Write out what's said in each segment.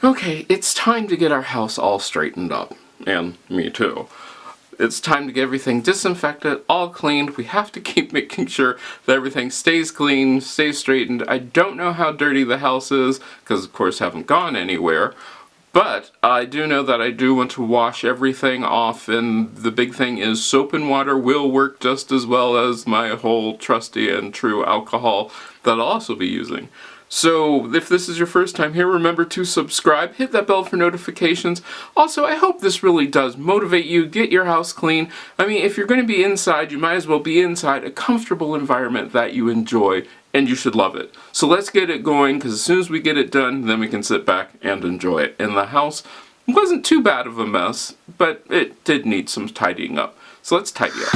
Okay, it's time to get our house all straightened up. And me too. It's time to get everything disinfected, all cleaned. We have to keep making sure that everything stays clean, stays straightened. I don't know how dirty the house is, because of course I haven't gone anywhere. But I do know that I do want to wash everything off, and the big thing is soap and water will work just as well as my whole trusty and true alcohol that I'll also be using. So if this is your first time here, remember to subscribe, hit that bell for notifications. Also, I hope this really does motivate you, get your house clean. I mean, if you're going to be inside, you might as well be inside a comfortable environment that you enjoy, and you should love it. So let's get it going, because as soon as we get it done, then we can sit back and enjoy it. And the house wasn't too bad of a mess, but it did need some tidying up. So let's tidy up.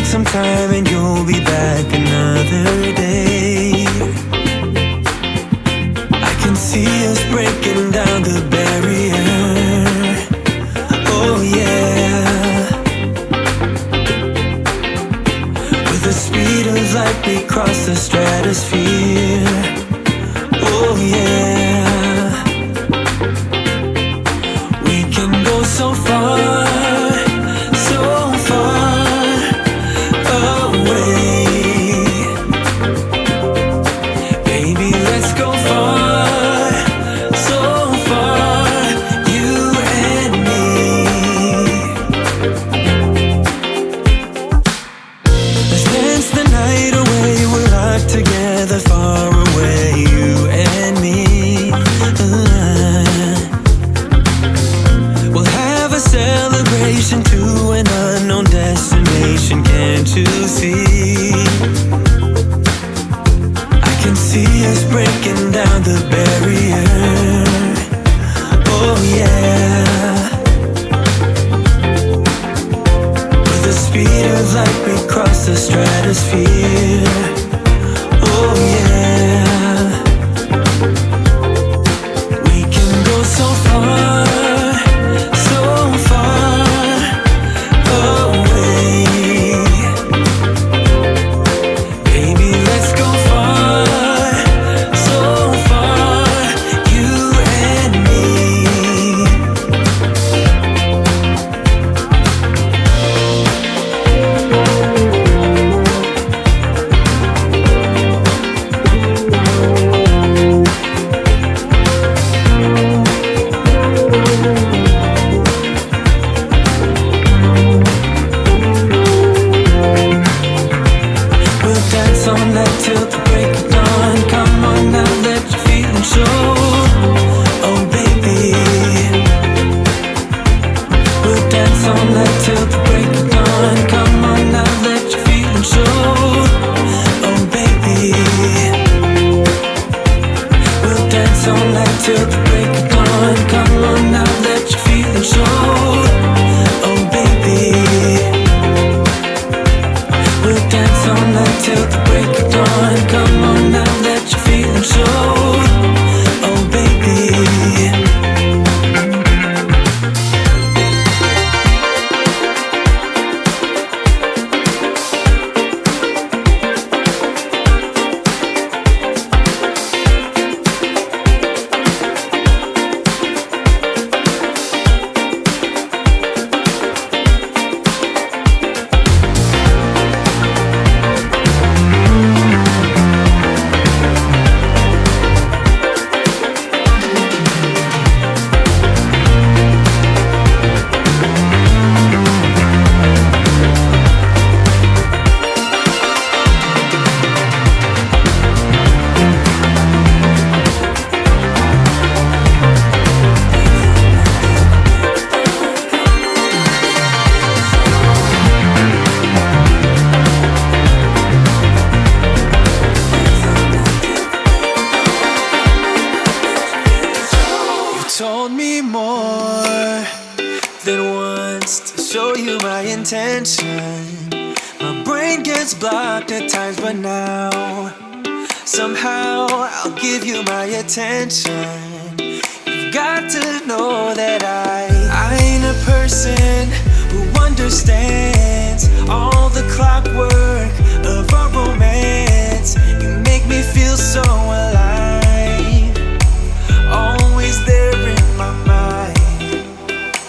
some time and you'll be back another day. I can see us breaking down the barrier. Oh yeah. With the speed of light we cross the stratosphere. Oh yeah. We can go so far, so far away. Baby, let's go far, so far, you and me. Let's dance the night away. We're locked together, far away, you and me. We'll have a celebration to an unknown destination, can't you see? I can see us breaking down the barrier. Oh yeah. With the speed of light we cross the stratosphere. Oh yeah. We can go so far, so far away. Baby, let's go far, so far, you and me. We'll dance all night till the break of dawn. Come on now, let your feelings show. Oh baby. We'll dance all night till the break of dawn. Come on now, let your feelings show. Oh baby. We'll dance all night till the break of dawn. Come on now, let your feelings show. Oh baby. We'll dance all night till the break of dawn. Come on now, let your feelings show. Oh baby. Told me more than once to show you my intention. My brain gets blocked at times, but now somehow I'll give you my attention. You've got to know that I ain't a person who understands all the clockwork of our romance. You make me feel so alive, always there in my mind.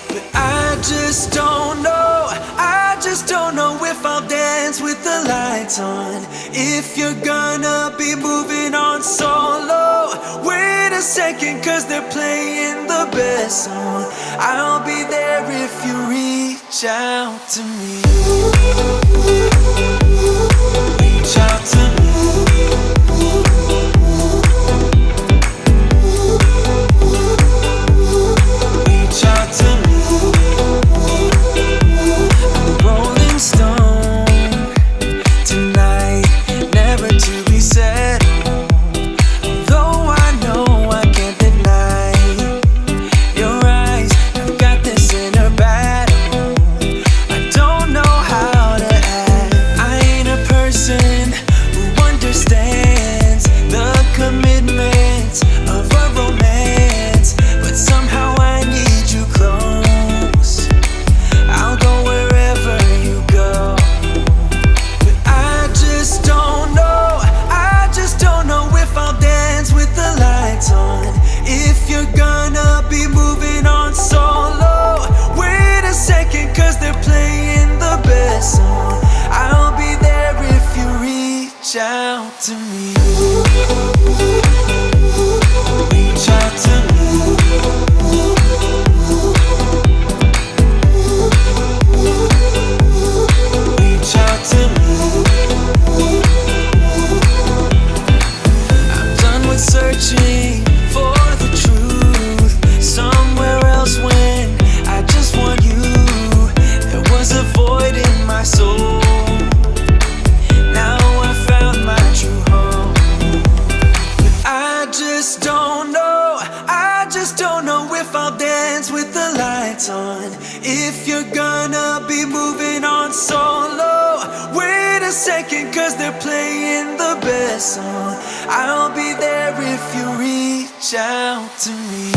But I just don't know if I'll dance with the lights on. If you're gonna be moving on solo, wait a second, cause they're playing the best song. I'll be there if you reach out to me. Reach out to me. Reach out to me. I'm a rolling stone tonight, never to be settled. Though I know I can't deny your eyes, I've got this inner battle. I don't know how to act. if I'll dance with the lights on. If you're gonna be moving on solo, wait a second, cause they're playing the best song. I'll be there if you reach out to me.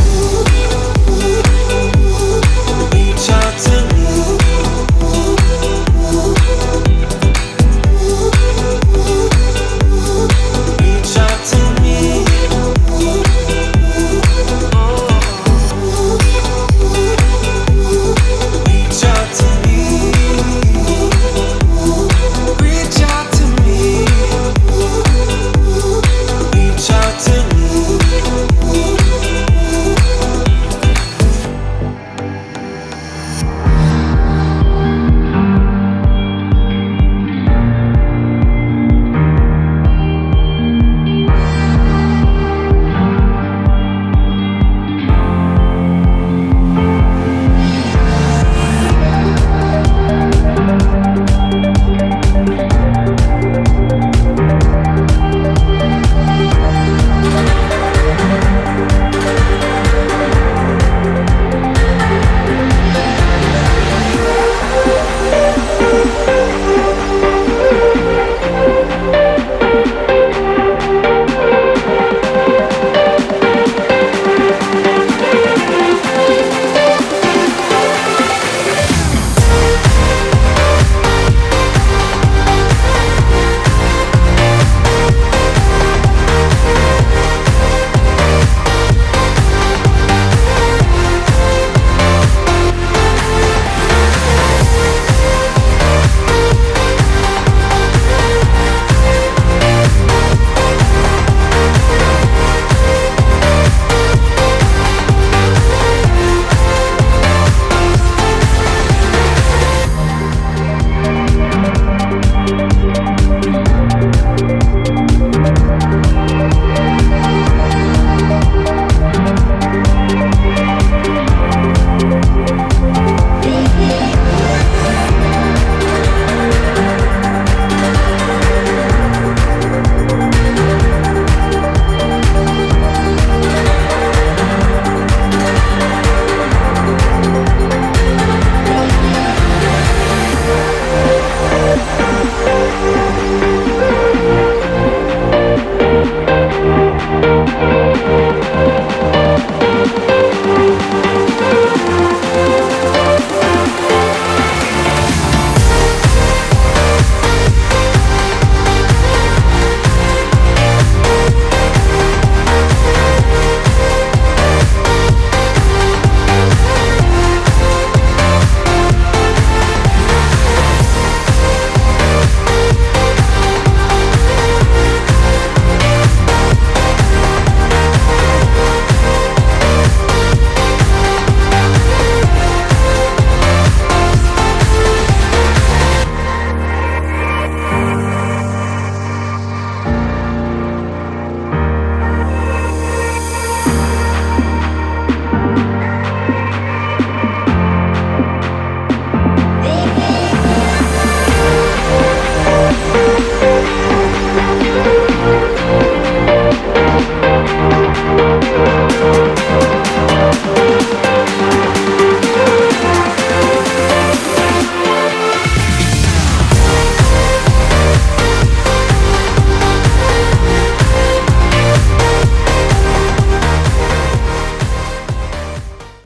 Reach out to me. Reach out to me. Reach out to me. Reach out to me. Reach out to me.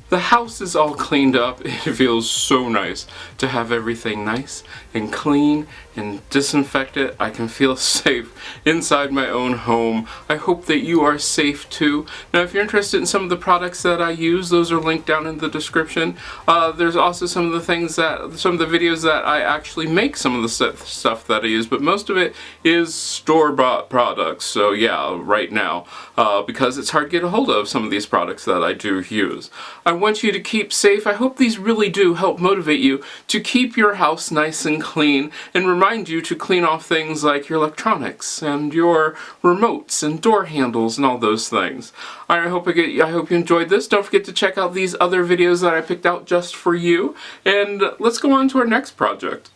The house is all cleaned up. It feels so nice to have everything nice and clean and disinfected. I can feel safe inside my own home. I hope that you are safe too. Now, if you're interested in some of the products that I use, those are linked down in the description. There's also some of the videos that I actually make, some of the stuff that I use, but most of it is store-bought products. So yeah, right now, because it's hard to get a hold of some of these products that I do use. I want you to keep safe. I hope these really do help motivate you to keep your house nice and clean, and remind you to clean off things like your electronics and your remotes and door handles and all those things. I hope you enjoyed this. Don't forget to check out these other videos that I picked out just for you, and let's go on to our next project.